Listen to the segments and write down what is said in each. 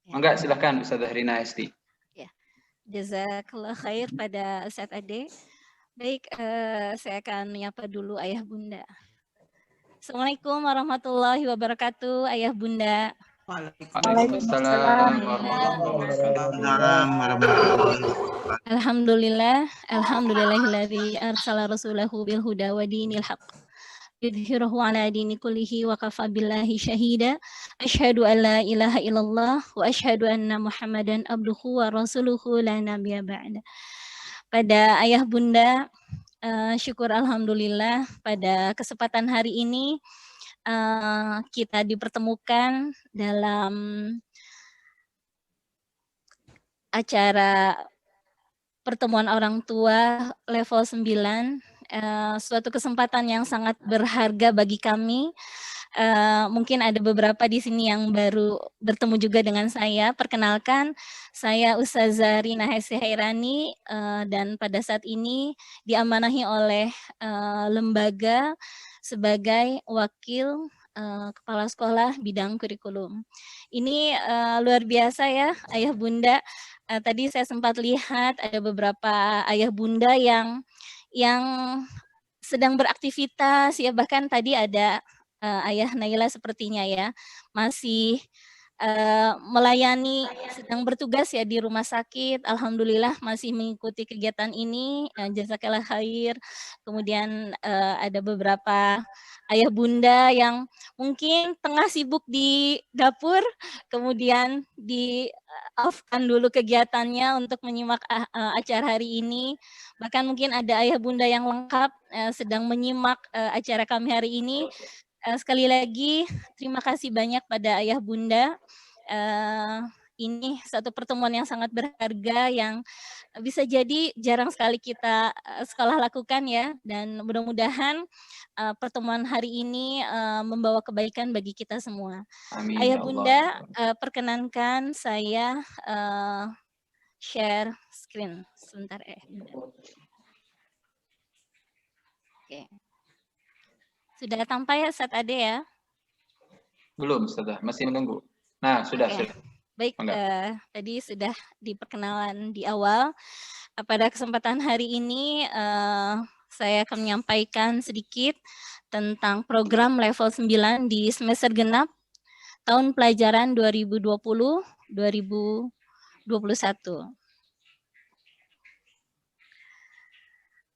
Enggak, silakan Ustazah Rina Esti. Ya, jazakallah khair pada Ustaz Ade. Baik, saya akan menyapa dulu Ayah Bunda. Assalamualaikum warahmatullahi wabarakatuh, Ayah Bunda. Waalaikumsalam warahmatullahi wabarakatuh. Alhamdulillah, alhamdulillahilladzi arsala rasulahu bil huda wa dinil haqq. Yudhhirahu ala dini kullihi wa kafa billahi syahida. Asyhadu an la ilaha illallah wa asyhadu anna Muhammadan abduhu wa rasuluhu la nabiyya ba'da. Pada Ayah Bunda, syukur alhamdulillah pada kesempatan hari ini kita dipertemukan dalam acara pertemuan orang tua level 9, suatu kesempatan yang sangat berharga bagi kami. Mungkin ada beberapa di sini yang baru bertemu juga dengan saya. Perkenalkan, saya Ustazah Rina Esti Hairani, dan pada saat ini diamanahi oleh lembaga sebagai wakil kepala sekolah bidang kurikulum. Ini luar biasa ya, Ayah Bunda. Tadi saya sempat lihat ada beberapa ayah bunda yang sedang beraktivitas ya, bahkan tadi ada Ayah Naila sepertinya ya masih melayani, sedang bertugas ya di rumah sakit. Alhamdulillah masih mengikuti kegiatan ini, jazakallah khair. Kemudian ada beberapa ayah bunda yang mungkin tengah sibuk di dapur, kemudian di-off-kan dulu kegiatannya untuk menyimak acara hari ini. Bahkan mungkin ada ayah bunda yang lengkap sedang menyimak acara kami hari ini. Sekali lagi terima kasih banyak pada ayah bunda. Ini satu pertemuan yang sangat berharga yang bisa jadi jarang sekali kita sekolah lakukan ya, dan mudah-mudahan pertemuan hari ini membawa kebaikan bagi kita semua. Amin, Ayah ya Bunda, Allah. perkenankan saya share screen sebentar Bunda. Oke. Sudah tampak ya Ustaz Ade ya? Belum, Ustazah, masih menunggu. Nah, sudah. Baik, tadi sudah diperkenalan di awal. Pada kesempatan hari ini saya akan menyampaikan sedikit tentang program level 9 di semester genap tahun pelajaran 2020-2021.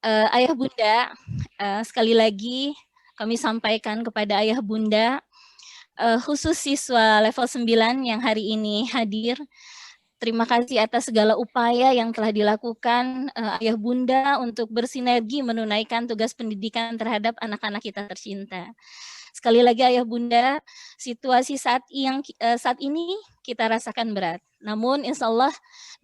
Ayah Bunda, sekali lagi kami sampaikan kepada Ayah Bunda, khusus siswa level 9 yang hari ini hadir, terima kasih atas segala upaya yang telah dilakukan Ayah Bunda untuk bersinergi menunaikan tugas pendidikan terhadap anak-anak kita tercinta. Sekali lagi Ayah Bunda, situasi saat ini kita rasakan berat. Namun insya Allah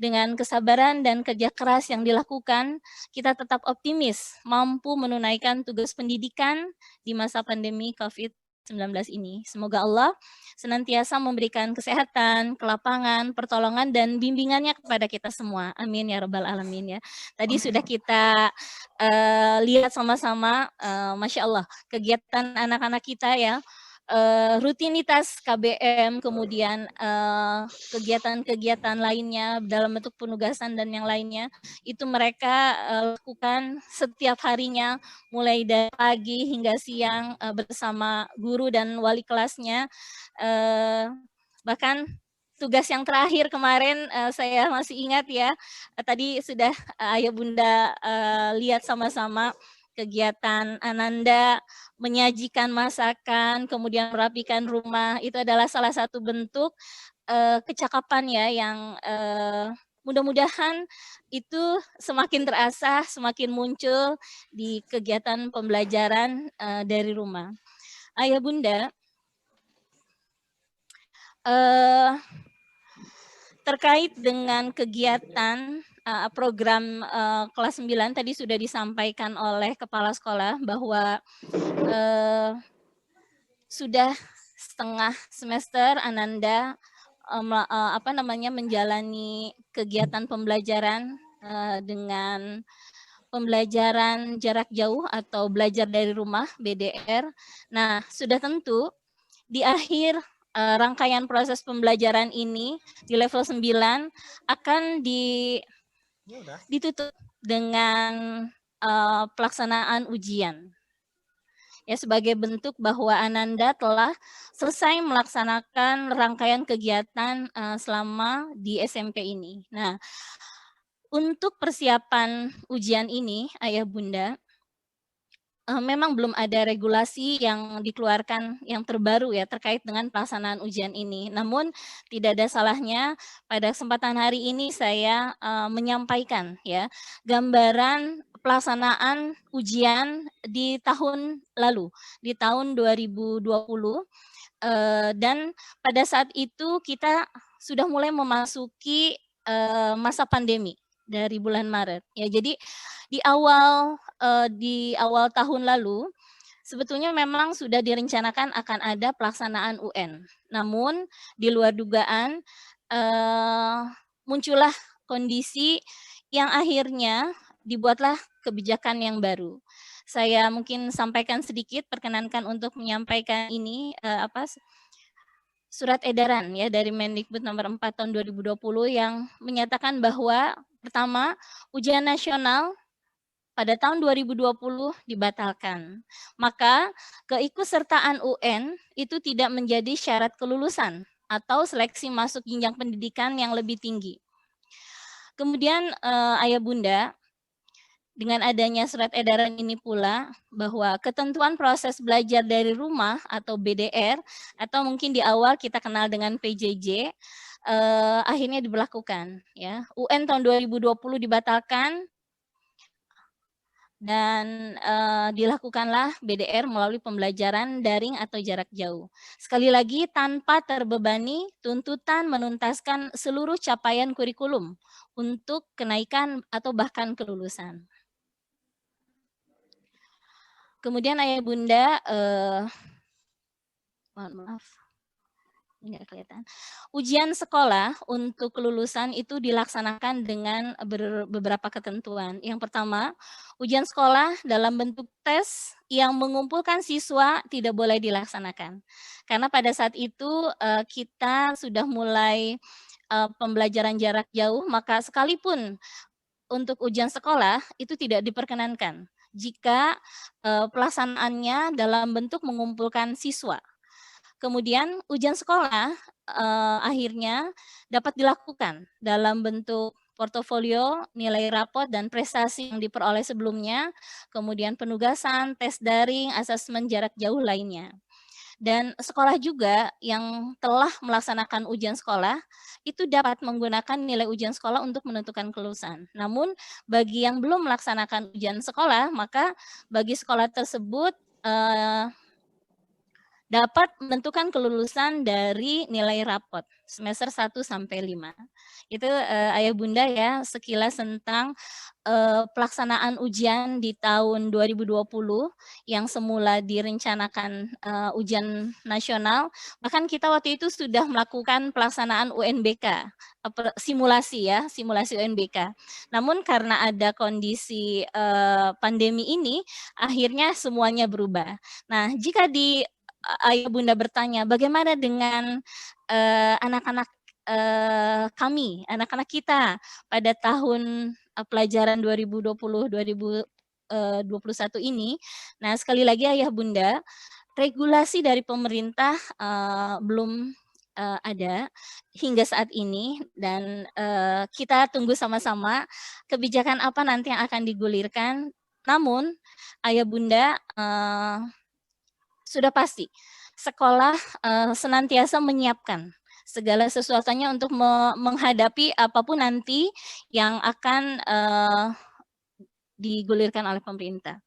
dengan kesabaran dan kerja keras yang dilakukan, kita tetap optimis mampu menunaikan tugas pendidikan di masa pandemi COVID-19 ini. Semoga Allah senantiasa memberikan kesehatan, kelapangan, pertolongan, dan bimbingannya kepada kita semua. Amin ya rabbal alamin ya. Tadi sudah kita lihat sama-sama, Masya Allah, kegiatan anak-anak kita ya, rutinitas KBM, kemudian kegiatan-kegiatan lainnya dalam bentuk penugasan dan yang lainnya, itu mereka lakukan setiap harinya, mulai dari pagi hingga siang bersama guru dan wali kelasnya. Bahkan tugas yang terakhir kemarin saya masih ingat ya, tadi sudah Ayah Bunda lihat sama-sama kegiatan Ananda menyajikan masakan, kemudian merapikan rumah, itu adalah salah satu bentuk kecakapan ya yang mudah-mudahan itu semakin terasa, semakin muncul di kegiatan pembelajaran dari rumah. Ayah Bunda, terkait dengan kegiatan program kelas 9 tadi sudah disampaikan oleh kepala sekolah bahwa sudah setengah semester Ananda menjalani kegiatan pembelajaran dengan pembelajaran jarak jauh atau belajar dari rumah BDR. Nah, sudah tentu di akhir rangkaian proses pembelajaran ini di level 9 akan ditutup dengan pelaksanaan ujian. Ya, sebagai bentuk bahwa Ananda telah selesai melaksanakan rangkaian kegiatan selama di SMP ini. Nah, untuk persiapan ujian ini, Ayah Bunda, memang belum ada regulasi yang dikeluarkan yang terbaru ya terkait dengan pelaksanaan ujian ini. Namun tidak ada salahnya pada kesempatan hari ini saya menyampaikan ya gambaran pelaksanaan ujian di tahun lalu, di tahun 2020, dan pada saat itu kita sudah mulai memasuki masa pandemi dari bulan Maret. Ya, jadi di awal tahun lalu sebetulnya memang sudah direncanakan akan ada pelaksanaan UN. Namun di luar dugaan muncullah kondisi yang akhirnya dibuatlah kebijakan yang baru. Saya mungkin sampaikan sedikit, perkenankan untuk menyampaikan ini surat edaran ya dari Mendikbud nomor 4 tahun 2020 yang menyatakan bahwa pertama, ujian nasional pada tahun 2020 dibatalkan. Maka keikutsertaan UN itu tidak menjadi syarat kelulusan atau seleksi masuk jenjang pendidikan yang lebih tinggi. Kemudian Ayah Bunda, dengan adanya surat edaran ini pula bahwa ketentuan proses belajar dari rumah atau BDR atau mungkin di awal kita kenal dengan PJJ akhirnya diberlakukan ya. UN tahun 2020 dibatalkan dan dilakukanlah BDR melalui pembelajaran daring atau jarak jauh. Sekali lagi tanpa terbebani tuntutan menuntaskan seluruh capaian kurikulum untuk kenaikan atau bahkan kelulusan. Kemudian Ayah Bunda, mohon maaf, ini nggak kelihatan. Ujian sekolah untuk kelulusan itu dilaksanakan dengan beberapa ketentuan. Yang pertama, ujian sekolah dalam bentuk tes yang mengumpulkan siswa tidak boleh dilaksanakan. Karena pada saat itu kita sudah mulai pembelajaran jarak jauh, maka sekalipun untuk ujian sekolah itu tidak diperkenankan jika pelaksanaannya dalam bentuk mengumpulkan siswa. Kemudian ujian sekolah akhirnya dapat dilakukan dalam bentuk portofolio, nilai rapot, dan prestasi yang diperoleh sebelumnya, kemudian penugasan, tes daring, asesmen jarak jauh lainnya. Dan sekolah juga yang telah melaksanakan ujian sekolah itu dapat menggunakan nilai ujian sekolah untuk menentukan kelulusan. Namun bagi yang belum melaksanakan ujian sekolah, maka bagi sekolah tersebut dapat menentukan kelulusan dari nilai rapot semester 1 sampai 5. Itu Ayah Bunda ya sekilas tentang pelaksanaan ujian di tahun 2020 yang semula direncanakan ujian nasional, bahkan kita waktu itu sudah melakukan pelaksanaan UNBK, simulasi ya, simulasi UNBK. Namun karena ada kondisi pandemi ini, akhirnya semuanya berubah. Nah, jika Ayah Bunda bertanya, bagaimana dengan anak-anak kami, anak-anak kita pada tahun pelajaran 2020-2021 ini. Nah, sekali lagi Ayah Bunda, regulasi dari pemerintah belum ada hingga saat ini dan kita tunggu sama-sama kebijakan apa nanti yang akan digulirkan. Namun, Ayah Bunda sudah pasti sekolah senantiasa menyiapkan segala sesuatunya untuk menghadapi apapun nanti yang akan digulirkan oleh pemerintah.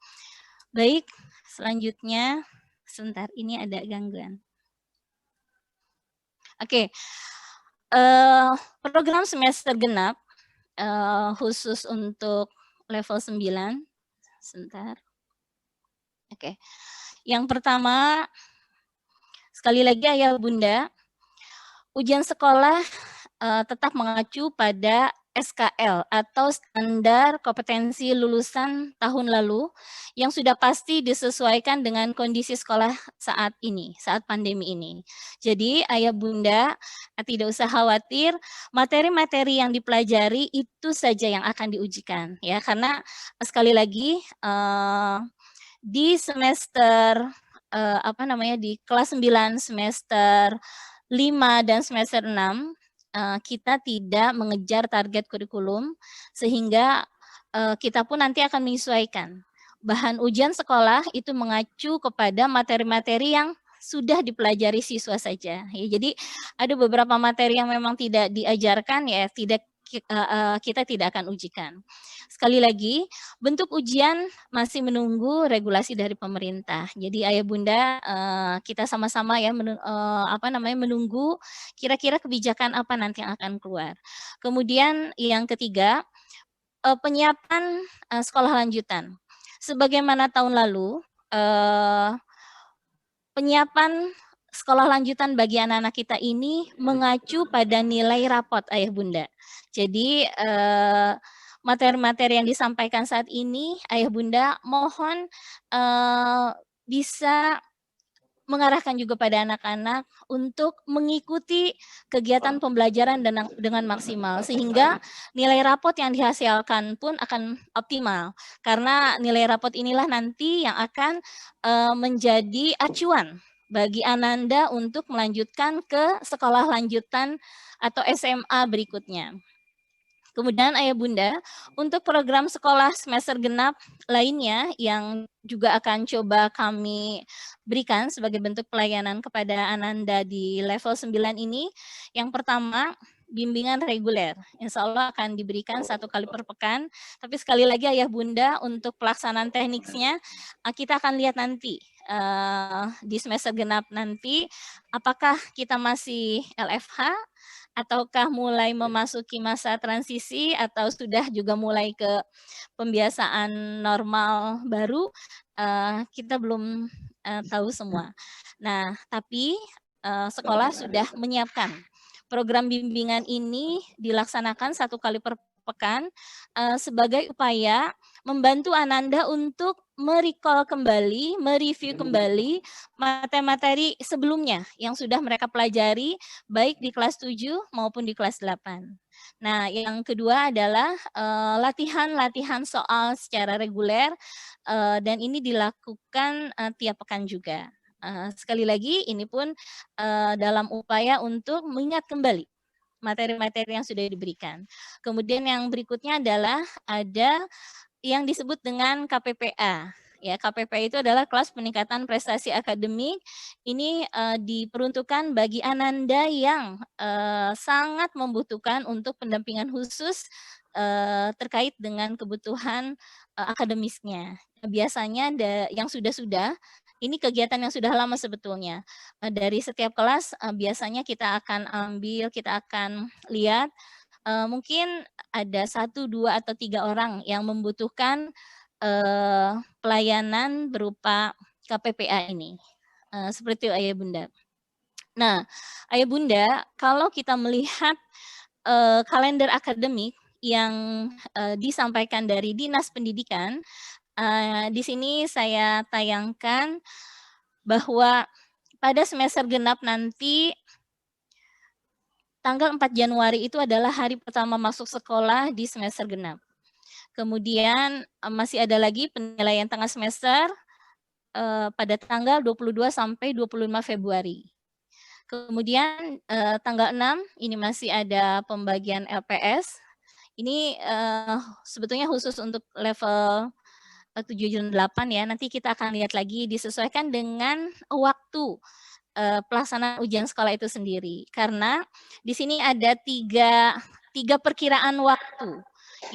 Baik, selanjutnya, sebentar, ini ada gangguan. Oke, program semester genap khusus untuk level 9, sebentar. Oke. Yang pertama, sekali lagi Ayah Bunda, ujian sekolah tetap mengacu pada SKL atau standar kompetensi lulusan tahun lalu yang sudah pasti disesuaikan dengan kondisi sekolah saat ini, saat pandemi ini. Jadi ayah bunda tidak usah khawatir, materi-materi yang dipelajari itu saja yang akan diujikan ya, karena sekali lagi di semester di kelas 9, semester 5 dan semester 6 kita tidak mengejar target kurikulum, sehingga kita pun nanti akan menyesuaikan. Bahan ujian sekolah itu mengacu kepada materi-materi yang sudah dipelajari siswa saja. Ya, jadi ada beberapa materi yang memang tidak diajarkan ya, kita tidak akan ujikan. Sekali lagi, bentuk ujian masih menunggu regulasi dari pemerintah. Jadi ayah bunda kita sama-sama ya menunggu kira-kira kebijakan apa nanti yang akan keluar. Kemudian yang ketiga, penyiapan sekolah lanjutan. Sebagaimana tahun lalu, penyiapan sekolah lanjutan bagi anak-anak kita ini mengacu pada nilai rapot ayah bunda. Jadi materi-materi yang disampaikan saat ini, ayah bunda mohon bisa mengarahkan juga pada anak-anak untuk mengikuti kegiatan pembelajaran dengan maksimal, sehingga nilai rapot yang dihasilkan pun akan optimal. Karena nilai rapot inilah nanti yang akan menjadi acuan bagi Ananda untuk melanjutkan ke sekolah lanjutan atau SMA berikutnya. Kemudian ayah bunda, untuk program sekolah semester genap lainnya yang juga akan coba kami berikan sebagai bentuk pelayanan kepada Ananda di level 9 ini, yang pertama bimbingan reguler. Insya Allah akan diberikan 1 kali per pekan, tapi sekali lagi ayah bunda untuk pelaksanaan tekniknya kita akan lihat nanti di semester genap nanti apakah kita masih LFH ataukah mulai memasuki masa transisi atau sudah juga mulai ke pembiasaan normal baru, kita belum tahu semua. Nah, tapi sekolah sudah menyiapkan program bimbingan ini dilaksanakan 1 kali per pekan sebagai upaya membantu Ananda untuk merecall kembali, mereview kembali materi-materi sebelumnya yang sudah mereka pelajari baik di kelas 7 maupun di kelas 8. Nah, yang kedua adalah latihan-latihan soal secara reguler dan ini dilakukan tiap pekan juga. Sekali lagi ini pun dalam upaya untuk mengingat kembali materi-materi yang sudah diberikan. Kemudian yang berikutnya adalah ada yang disebut dengan KPPA. Ya, KPPA itu adalah kelas peningkatan prestasi akademik. Ini diperuntukkan bagi Ananda yang sangat membutuhkan untuk pendampingan khusus terkait dengan kebutuhan akademisnya. Biasanya yang sudah-sudah, ini kegiatan yang sudah lama sebetulnya. Dari setiap kelas biasanya kita akan lihat mungkin ada 1, 2, atau 3 orang yang membutuhkan pelayanan berupa KPPA ini. Seperti itu ayah bunda. Nah, ayah bunda, kalau kita melihat kalender akademik yang disampaikan dari Dinas Pendidikan, di sini saya tayangkan bahwa pada semester genap nanti tanggal 4 Januari itu adalah hari pertama masuk sekolah di semester genap. Kemudian masih ada lagi penilaian tengah semester pada tanggal 22 sampai 25 Februari. Kemudian tanggal 6 ini masih ada pembagian LPS. Ini sebetulnya khusus untuk level 7 dan 8 ya. Nanti kita akan lihat lagi disesuaikan dengan waktu pelaksanaan ujian sekolah itu sendiri. Karena di sini ada tiga perkiraan waktu.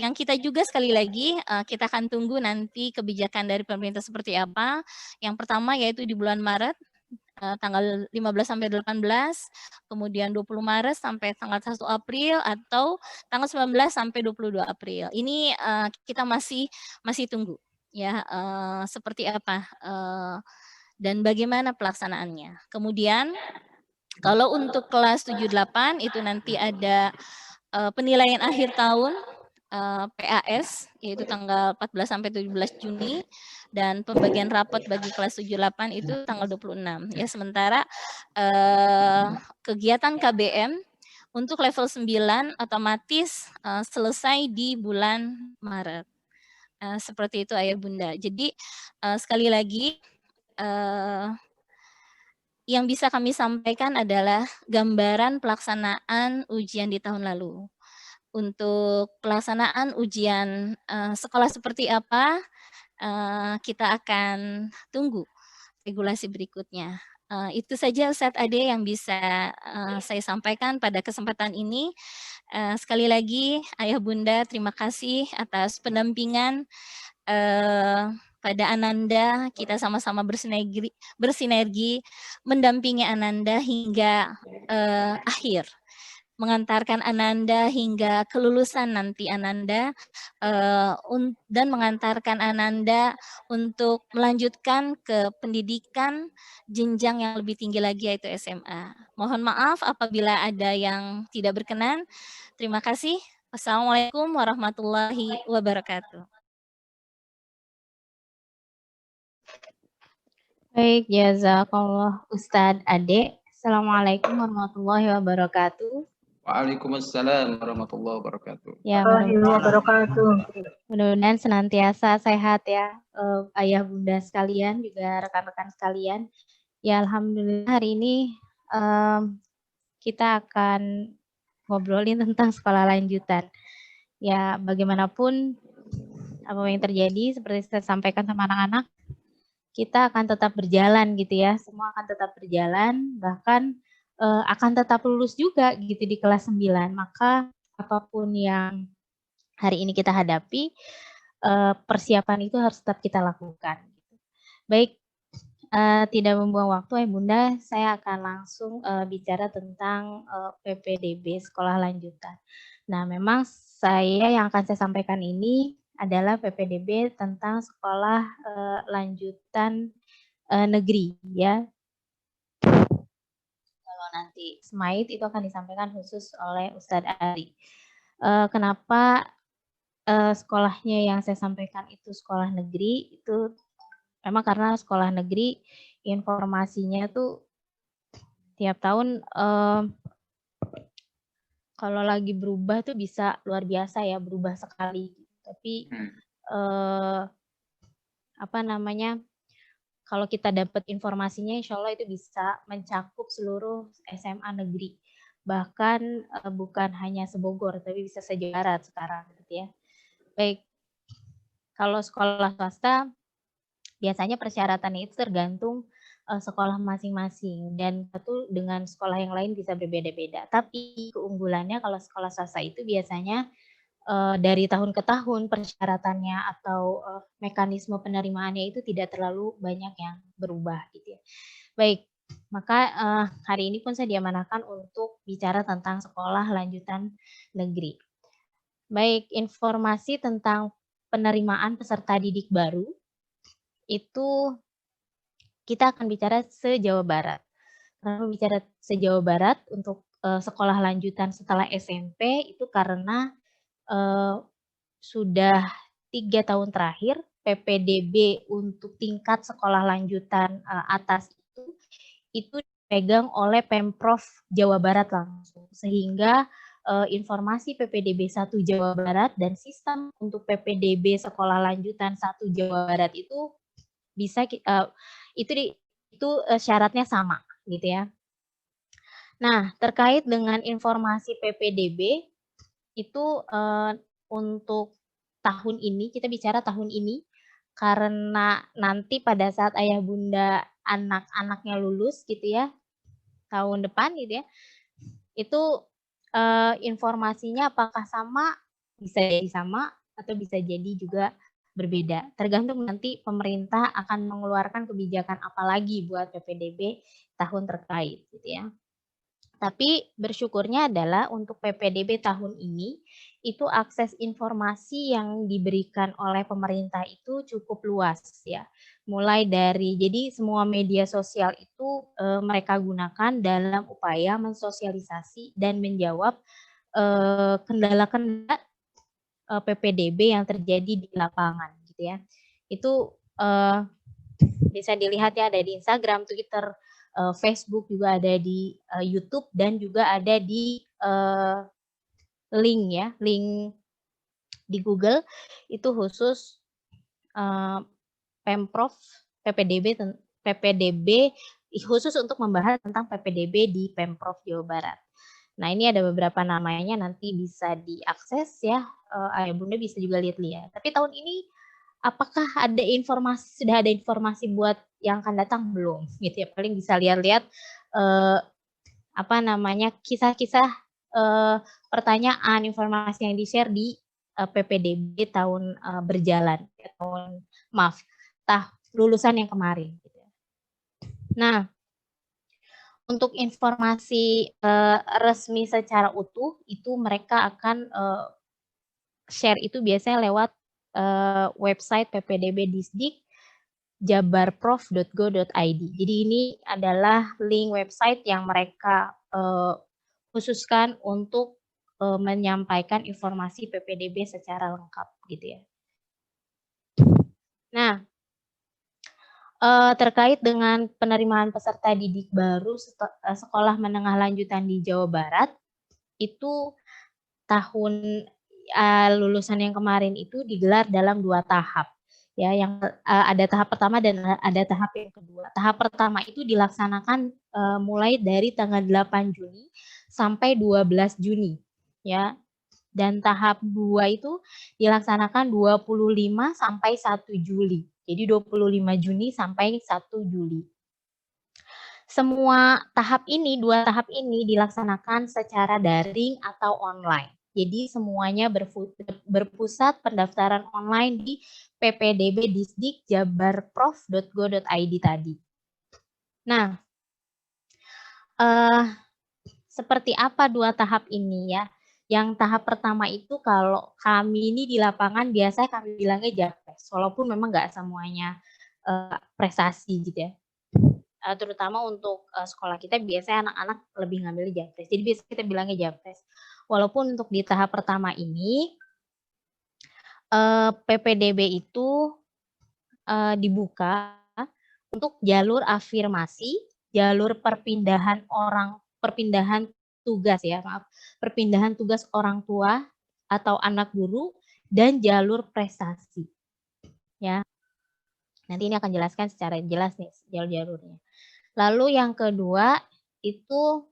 Yang kita juga sekali lagi kita akan tunggu nanti kebijakan dari pemerintah seperti apa. Yang pertama yaitu di bulan Maret tanggal 15 sampai 18, kemudian 20 Maret sampai tanggal 1 April atau tanggal 19 sampai 22 April. Ini kita masih tunggu ya seperti apa dan bagaimana pelaksanaannya. Kemudian kalau untuk kelas 7-8 itu nanti ada penilaian akhir tahun PAS, yaitu tanggal 14 sampai 17 Juni, dan pembagian rapot bagi kelas 78 itu tanggal 26. Ya, sementara kegiatan KBM untuk level 9 otomatis selesai di bulan Maret. Seperti itu Ayah Bunda. Jadi sekali lagi yang bisa kami sampaikan adalah gambaran pelaksanaan ujian di tahun lalu. Untuk pelaksanaan ujian sekolah seperti apa, kita akan tunggu regulasi berikutnya. Itu saja Ustadz Ade yang bisa saya sampaikan pada kesempatan ini. Sekali lagi Ayah Bunda terima kasih atas pendampingan pada Ananda. Kita sama-sama bersinergi mendampingi Ananda hingga akhir, mengantarkan Ananda hingga kelulusan nanti Ananda, dan mengantarkan Ananda untuk melanjutkan ke pendidikan jenjang yang lebih tinggi lagi, yaitu SMA. Mohon maaf apabila ada yang tidak berkenan. Terima kasih. Wassalamualaikum warahmatullahi wabarakatuh. Baik, jazakallah Ustadz Ade. Assalamualaikum warahmatullahi wabarakatuh. Waalaikumsalam warahmatullahi wabarakatuh. Ya, mudah-mudahan senantiasa sehat ya, ayah bunda sekalian, juga rekan-rekan sekalian. Ya, alhamdulillah hari ini kita akan ngobrolin tentang sekolah lanjutan. Ya, bagaimanapun apa yang terjadi, seperti saya sampaikan sama anak-anak, kita akan tetap berjalan gitu ya, semua akan tetap berjalan, bahkan akan tetap lulus juga gitu di kelas 9. Maka apapun yang hari ini kita hadapi, persiapan itu harus tetap kita lakukan. Baik, tidak membuang waktu Bunda, saya akan langsung bicara tentang PPDB sekolah lanjutan. Nah, memang yang akan saya sampaikan ini adalah PPDB tentang sekolah lanjutan negeri ya. Kalau nanti SMAID itu akan disampaikan khusus oleh Ustadz Ali. Kenapa sekolahnya yang saya sampaikan itu sekolah negeri, itu memang karena sekolah negeri informasinya tuh tiap tahun kalau lagi berubah tuh bisa luar biasa ya, berubah sekali. Tapi kalau kita dapat informasinya, insya Allah itu bisa mencakup seluruh SMA negeri. Bahkan bukan hanya se-Bogor, tapi bisa se-Jawa Barat sekarang gitu ya. Baik, kalau sekolah swasta biasanya persyaratannya itu tergantung sekolah masing-masing, dan satu dengan sekolah yang lain bisa berbeda-beda. Tapi keunggulannya kalau sekolah swasta itu biasanya dari tahun ke tahun persyaratannya atau mekanisme penerimaannya itu tidak terlalu banyak yang berubah gitu ya. Baik, maka hari ini pun saya diamanahkan untuk bicara tentang sekolah lanjutan negeri. Baik, informasi tentang penerimaan peserta didik baru itu kita akan bicara se-Jawa Barat. Kenapa bicara se-Jawa Barat untuk sekolah lanjutan setelah SMP itu karena sudah 3 tahun terakhir PPDB untuk tingkat sekolah lanjutan atas itu dipegang oleh Pemprov Jawa Barat langsung, sehingga informasi PPDB 1 Jawa Barat dan sistem untuk PPDB sekolah lanjutan 1 Jawa Barat itu bisa itu syaratnya sama gitu ya. Nah, terkait dengan informasi PPDB itu untuk tahun ini, kita bicara tahun ini, karena nanti pada saat ayah bunda anak-anaknya lulus gitu ya, tahun depan gitu ya, itu informasinya apakah sama, bisa jadi sama, atau bisa jadi juga berbeda. Tergantung nanti pemerintah akan mengeluarkan kebijakan apa lagi buat PPDB tahun terkait gitu ya. Tapi bersyukurnya adalah untuk PPDB tahun ini, itu akses informasi yang diberikan oleh pemerintah itu cukup luas ya. Mulai dari, jadi semua media sosial itu mereka gunakan dalam upaya mensosialisasi dan menjawab kendala-kendala PPDB yang terjadi di lapangan gitu ya. Itu bisa dilihat ya, ada di Instagram, Twitter, Facebook, juga ada di YouTube, dan juga ada di link ya, link di Google itu khusus Pemprov PPDB khusus untuk membahas tentang PPDB di Pemprov Jawa Barat. Nah, ini ada beberapa namanya, nanti bisa diakses ya, Ayah Bunda bisa juga lihat-lihat. Tapi tahun ini apakah ada informasi, sudah ada informasi buat yang akan datang belum? Gitu ya, paling bisa lihat-lihat kisah-kisah pertanyaan, informasi yang di-share di PPDB tahun berjalan, lulusan yang kemarin. Nah, untuk informasi resmi secara utuh itu mereka akan share itu biasanya lewat website PPDB Disdik jabarprof.go.id. Jadi ini adalah link website yang mereka khususkan untuk menyampaikan informasi PPDB secara lengkap gitu ya. Nah, terkait dengan penerimaan peserta didik baru sekolah menengah lanjutan di Jawa Barat, itu tahun lulusan yang kemarin itu digelar dalam 2 tahap. Ya, yang ada tahap pertama dan ada tahap yang kedua. Tahap pertama itu dilaksanakan mulai dari tanggal 8 Juni sampai 12 Juni, ya. Dan tahap 2 itu dilaksanakan 25 sampai 1 Juli. Jadi 25 Juni sampai 1 Juli. Semua tahap ini, 2 tahap ini dilaksanakan secara daring atau online. Jadi semuanya berpusat pendaftaran online di PPDB Disdik jabarprof.go.id tadi. Nah, seperti apa 2 tahap ini ya? Yang tahap pertama itu kalau kami ini di lapangan biasanya kami bilangnya Japres, walaupun memang nggak semuanya prestasi gitu ya. Terutama untuk sekolah kita biasanya anak-anak lebih ngambil Japres. Jadi biasanya kita bilangnya Japres. Walaupun untuk di tahap pertama ini PPDB itu dibuka untuk jalur afirmasi, jalur perpindahan tugas orang tua atau anak guru, dan jalur prestasi. Ya. Nanti ini akan jelaskan secara jelas nih jalur-jalurnya. Lalu yang kedua itu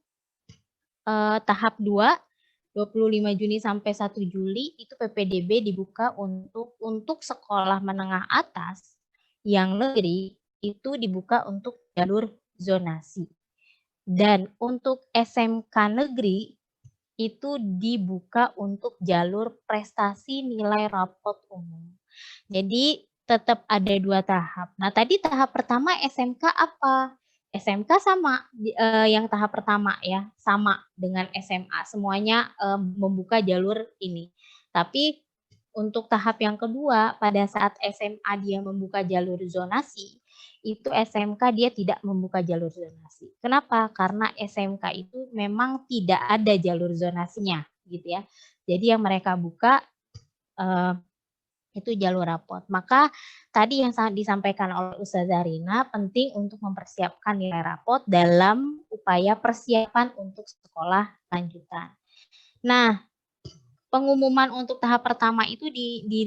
tahap 2, 25 Juni sampai 1 Juli itu PPDB dibuka untuk sekolah menengah atas yang negeri, itu dibuka untuk jalur zonasi. Dan untuk SMK negeri itu dibuka untuk jalur prestasi nilai rapot umum. Jadi tetap ada 2 tahap. Nah, tadi tahap pertama SMK apa? SMK sama yang tahap pertama ya, sama dengan SMA. Semuanya membuka jalur ini. Tapi untuk tahap yang kedua, pada saat SMA dia membuka jalur zonasi, itu SMK dia tidak membuka jalur zonasi. Kenapa? Karena SMK itu memang tidak ada jalur zonasinya, gitu ya. Jadi yang mereka buka itu jalur rapot. Maka tadi yang disampaikan oleh Ustazah Rina penting untuk mempersiapkan nilai rapot dalam upaya persiapan untuk sekolah lanjutan. Nah, pengumuman untuk tahap pertama itu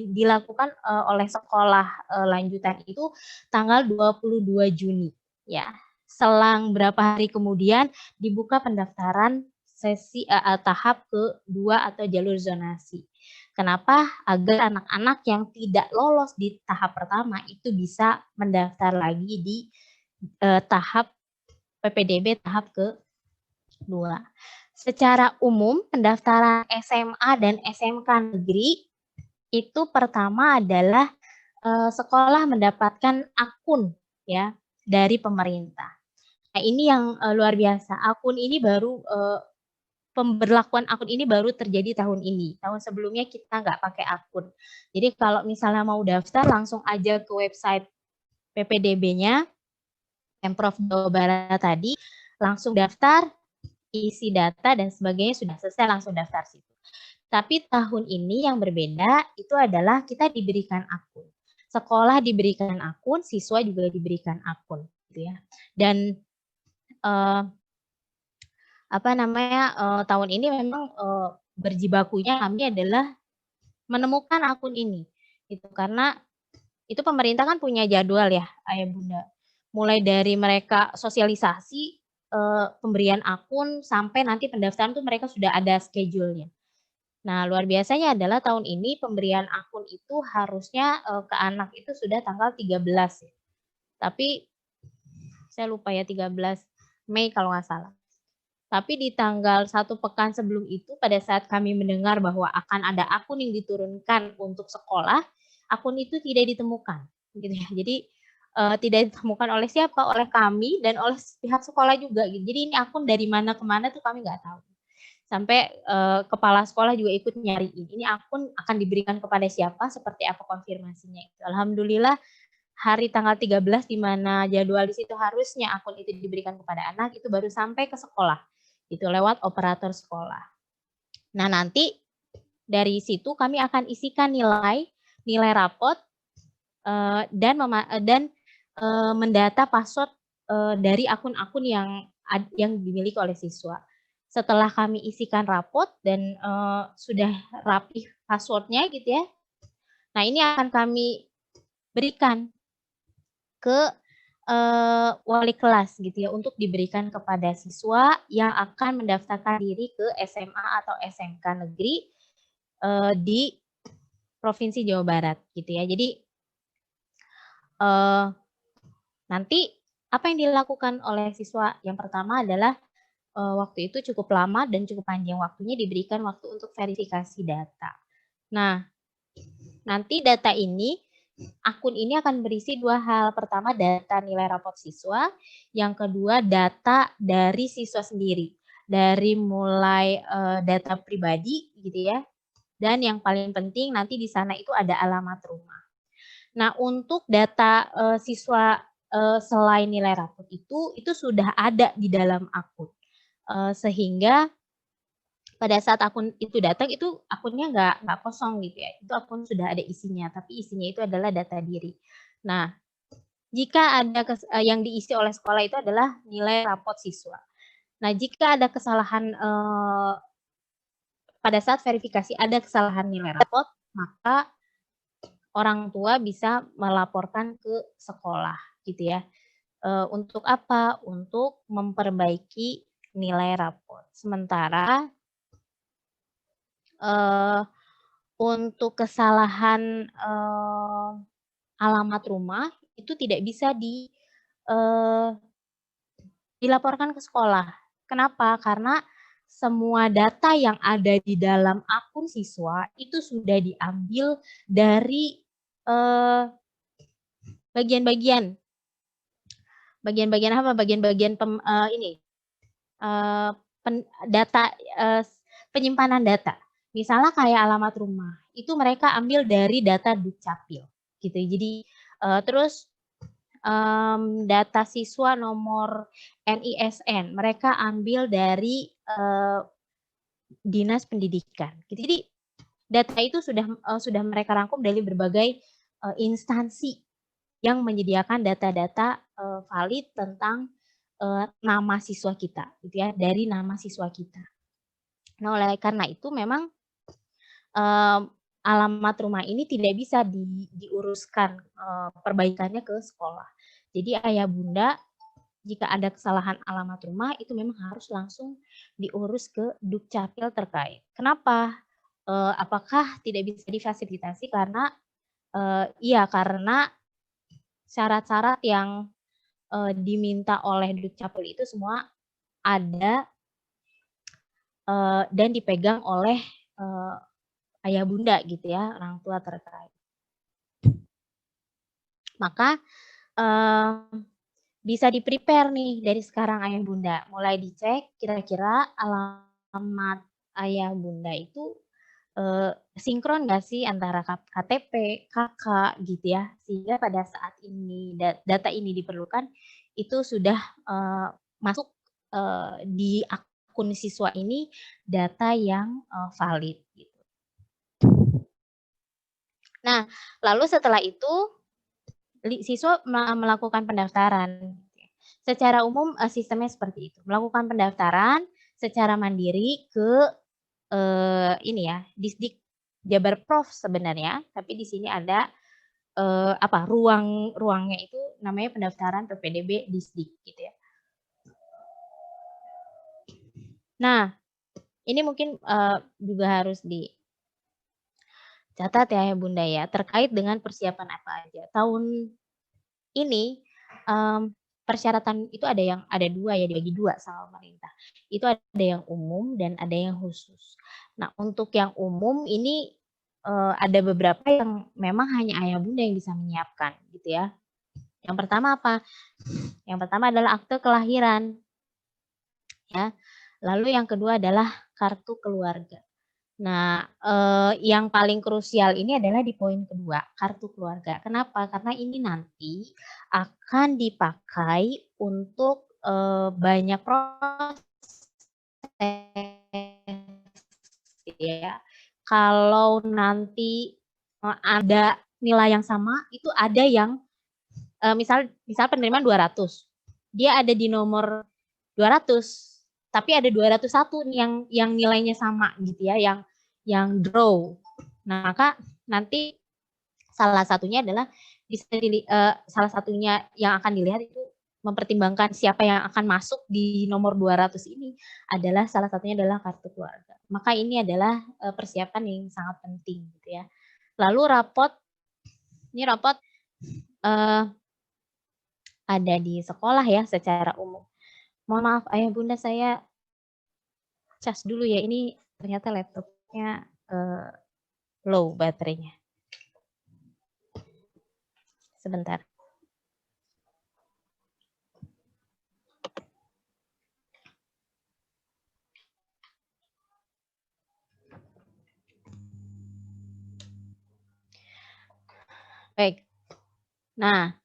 dilakukan oleh sekolah lanjutan itu tanggal 22 Juni ya. Selang berapa hari kemudian dibuka pendaftaran sesi tahap kedua atau jalur zonasi. Kenapa? Agar anak-anak yang tidak lolos di tahap pertama itu bisa mendaftar lagi di tahap PPDB tahap kedua. Secara umum pendaftaran SMA dan SMK negeri itu pertama adalah sekolah mendapatkan akun ya dari pemerintah. Nah, ini yang luar biasa. Akun ini baru pemberlakuan akun ini baru terjadi tahun ini. Tahun sebelumnya kita nggak pakai akun. Jadi kalau misalnya mau daftar langsung aja ke website PPDB-nya Pemprov Jawa Barat tadi, langsung daftar. isi data dan sebagainya sudah selesai, langsung daftar situ. Tapi tahun ini yang berbeda itu adalah kita diberikan akun. Sekolah diberikan akun, siswa juga diberikan akun, gitu ya. Dan tahun ini memang berjibakunya kami adalah menemukan akun ini, gitu. Karena itu pemerintah kan punya jadwal ya, Ayah Bunda. Mulai dari mereka sosialisasi pemberian akun sampai nanti pendaftaran tuh mereka sudah ada schedule-nya. Nah, luar biasanya adalah tahun ini pemberian akun itu harusnya ke anak itu sudah tanggal 13 ya. Tapi saya lupa ya 13 Mei kalau nggak salah. Tapi di tanggal 1 pekan sebelum itu pada saat kami mendengar bahwa akan ada akun yang diturunkan untuk sekolah, akun itu tidak ditemukan gitu ya. Jadi tidak ditemukan oleh siapa? Oleh kami dan oleh pihak sekolah juga gitu. Jadi ini akun dari mana ke mana tuh kami nggak tahu. Sampai kepala sekolah juga ikut nyariin. Ini akun akan diberikan kepada siapa? Seperti apa konfirmasinya? Alhamdulillah hari tanggal 13 di mana jadwal di situ harusnya akun itu diberikan kepada anak itu baru sampai ke sekolah. Itu lewat operator sekolah. Nah, nanti dari situ kami akan isikan nilai rapot dan mendata password dari akun-akun yang dimiliki oleh siswa. Setelah kami isikan rapot dan sudah rapi passwordnya gitu ya. Nah, ini akan kami berikan ke wali kelas gitu ya untuk diberikan kepada siswa yang akan mendaftarkan diri ke SMA atau SMK negeri di Provinsi Jawa Barat gitu ya. Jadi nanti apa yang dilakukan oleh siswa yang pertama adalah waktu itu cukup lama dan cukup panjang waktunya diberikan waktu untuk verifikasi data. Nah, nanti data ini akun ini akan berisi dua hal. Pertama, data nilai rapot siswa. Yang kedua, data dari siswa sendiri. Dari mulai data pribadi gitu ya. Dan yang paling penting nanti di sana itu ada alamat rumah. Nah, untuk data siswa selain nilai rapot itu sudah ada di dalam akun. Sehingga pada saat akun itu datang itu akunnya nggak kosong gitu ya. Itu akun sudah ada isinya, tapi isinya itu adalah data diri. Nah, jika ada yang diisi oleh sekolah itu adalah nilai rapot siswa. Nah, jika ada kesalahan pada saat verifikasi ada kesalahan nilai rapot, maka orang tua bisa melaporkan ke sekolah gitu ya. Untuk apa? Untuk memperbaiki nilai rapot. Sementara untuk kesalahan alamat rumah itu tidak bisa dilaporkan ke sekolah. Kenapa? Karena semua data yang ada di dalam akun siswa itu sudah diambil dari bagian-bagian apa? Bagian-bagian penyimpanan data. Misalnya kayak alamat rumah, itu mereka ambil dari data Dukcapil, gitu. Jadi terus data siswa nomor NISN, mereka ambil dari Dinas Pendidikan. Gitu. Jadi data itu sudah mereka rangkum dari berbagai instansi yang menyediakan data-data valid tentang nama siswa kita, gitu ya, dari nama siswa kita. Nah, oleh karena itu memang alamat rumah ini tidak bisa diuruskan perbaikannya ke sekolah. Jadi ayah bunda jika ada kesalahan alamat rumah itu memang harus langsung diurus ke Dukcapil terkait. Kenapa? Apakah tidak bisa difasilitasi karena karena syarat-syarat yang diminta oleh Dukcapil itu semua ada dan dipegang oleh ayah bunda gitu ya, orang tua terkait. Maka bisa di-prepare nih dari sekarang ayah bunda, mulai dicek kira-kira alamat ayah bunda itu sinkron nggak sih antara KTP, KK gitu ya, sehingga pada saat ini data ini diperlukan itu sudah masuk di akun akun siswa ini data yang valid gitu. Nah, lalu setelah itu siswa melakukan pendaftaran. Secara umum sistemnya seperti itu. Melakukan pendaftaran secara mandiri ke ini ya, Disdik Jabarprov sebenarnya, tapi di sini ada ruangnya itu namanya pendaftaran PPDB Disdik gitu ya. Nah, ini mungkin juga harus dicatat ya Bunda ya, terkait dengan persiapan apa aja. Tahun ini persyaratan itu ada dua ya, dibagi dua sama pemerintah. Itu ada yang umum dan ada yang khusus. Nah, untuk yang umum ini ada beberapa yang memang hanya ayah bunda yang bisa menyiapkan gitu ya. Yang pertama apa? Yang pertama adalah akte kelahiran. Ya. Lalu yang kedua adalah kartu keluarga. Nah, yang paling krusial ini adalah di poin kedua, kartu keluarga. Kenapa? Karena ini nanti akan dipakai untuk banyak proses ya. Kalau nanti ada nilai yang sama, itu ada yang misal penerimaan 200. Dia ada di nomor 200. Tapi ada 201 nih yang nilainya sama gitu ya, yang draw. Nah, maka nanti salah satunya adalah salah satunya yang akan dilihat itu mempertimbangkan siapa yang akan masuk di nomor 200 ini adalah salah satunya adalah kartu keluarga. Maka ini adalah persiapan yang sangat penting gitu ya. Lalu rapot ada di sekolah ya secara umum. Mohon maaf ayah bunda saya cas dulu ya, ini ternyata laptopnya low baterainya. Sebentar. Baik. Nah,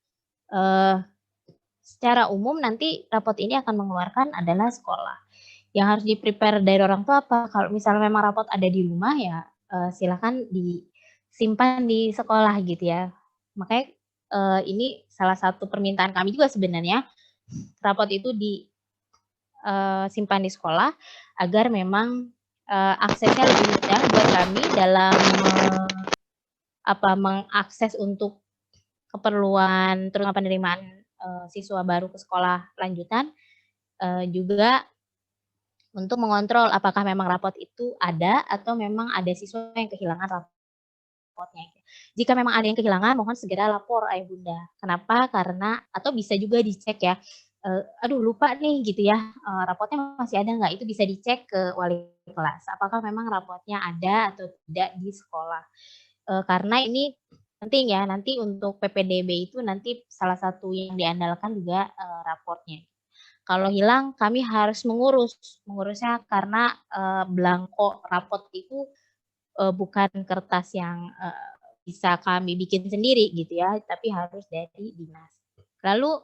secara umum nanti rapot ini akan mengeluarkan adalah sekolah. Yang harus di-prepare dari orang tua apa? Kalau misalnya memang rapot ada di rumah ya silakan disimpan di sekolah gitu ya. Makanya ini salah satu permintaan kami juga sebenarnya, rapot itu disimpan di sekolah agar memang aksesnya lebih mudah buat kami dalam mengakses untuk keperluan terutama penerimaan siswa baru ke sekolah lanjutan, juga untuk mengontrol apakah memang rapot itu ada atau memang ada siswa yang kehilangan rapotnya. Jika memang ada yang kehilangan, mohon segera lapor ayah bunda. Kenapa? Karena atau bisa juga dicek ya, aduh lupa nih gitu ya, rapotnya masih ada nggak? Itu bisa dicek ke wali kelas. Apakah memang rapotnya ada atau tidak di sekolah? Karena ini penting ya, nanti untuk PPDB itu nanti salah satu yang diandalkan juga raportnya. Kalau hilang kami harus mengurusnya karena belangko rapot itu bukan kertas yang bisa kami bikin sendiri gitu ya, tapi harus dari dinas. Lalu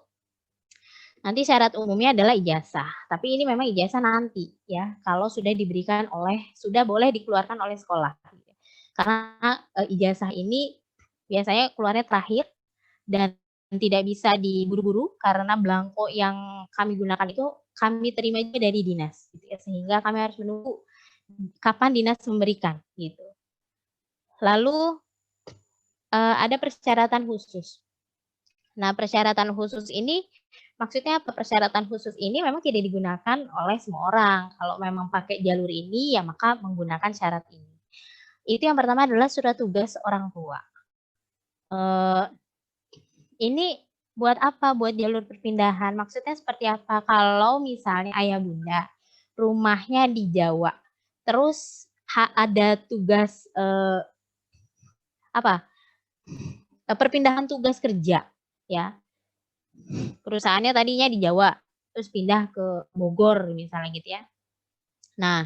nanti syarat umumnya adalah ijazah, tapi ini memang ijazah nanti ya, kalau sudah boleh dikeluarkan oleh sekolah. Karena ijazah ini biasanya keluarnya terakhir dan tidak bisa diburu-buru karena belangko yang kami gunakan itu kami terima juga dari dinas gitu ya, sehingga kami harus menunggu kapan dinas memberikan gitu. Lalu ada persyaratan khusus. Nah, persyaratan khusus ini maksudnya apa? Persyaratan khusus ini memang tidak digunakan oleh semua orang. Kalau memang pakai jalur ini ya maka menggunakan syarat ini. Itu yang pertama adalah surat tugas orang tua. Ini buat apa? Buat jalur perpindahan. Maksudnya seperti apa? Kalau misalnya ayah bunda rumahnya di Jawa, terus ada tugas perpindahan tugas kerja, ya. Perusahaannya tadinya di Jawa, terus pindah ke Bogor misalnya gitu ya. Nah,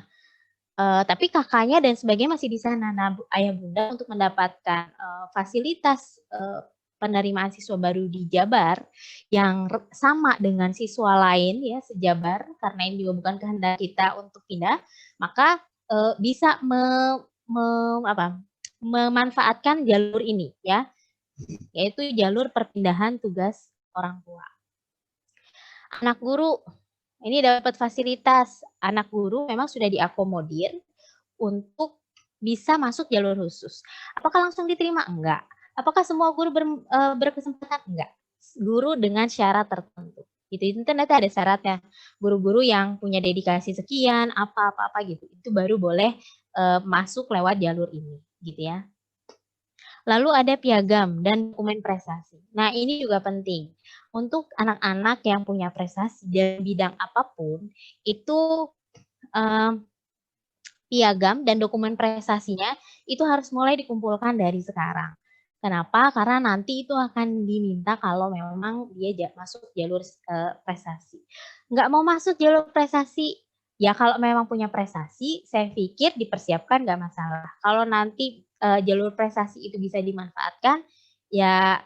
tapi kakaknya dan sebagainya masih di sana. Nah, ayah bunda untuk mendapatkan fasilitas penerimaan siswa baru di Jabar yang sama dengan siswa lain ya sejabar, karena ini juga bukan kehendak kita untuk pindah, maka bisa memanfaatkan jalur ini ya, yaitu jalur perpindahan tugas orang tua. Anak guru ini dapat fasilitas. Anak guru memang sudah diakomodir untuk bisa masuk jalur khusus. Apakah langsung diterima? Enggak. Apakah semua guru berkesempatan? Enggak. Guru dengan syarat tertentu. Itu nanti ada syaratnya. Guru-guru yang punya dedikasi sekian, apa-apa gitu, itu baru boleh masuk lewat jalur ini, gitu ya. Lalu ada piagam dan dokumen prestasi. Nah, ini juga penting. Untuk anak-anak yang punya prestasi dalam bidang apapun, itu piagam dan dokumen prestasinya itu harus mulai dikumpulkan dari sekarang. Kenapa? Karena nanti itu akan diminta kalau memang dia masuk jalur prestasi. Nggak mau masuk jalur prestasi, ya kalau memang punya prestasi, saya pikir dipersiapkan nggak masalah. Kalau nanti jalur prestasi itu bisa dimanfaatkan, ya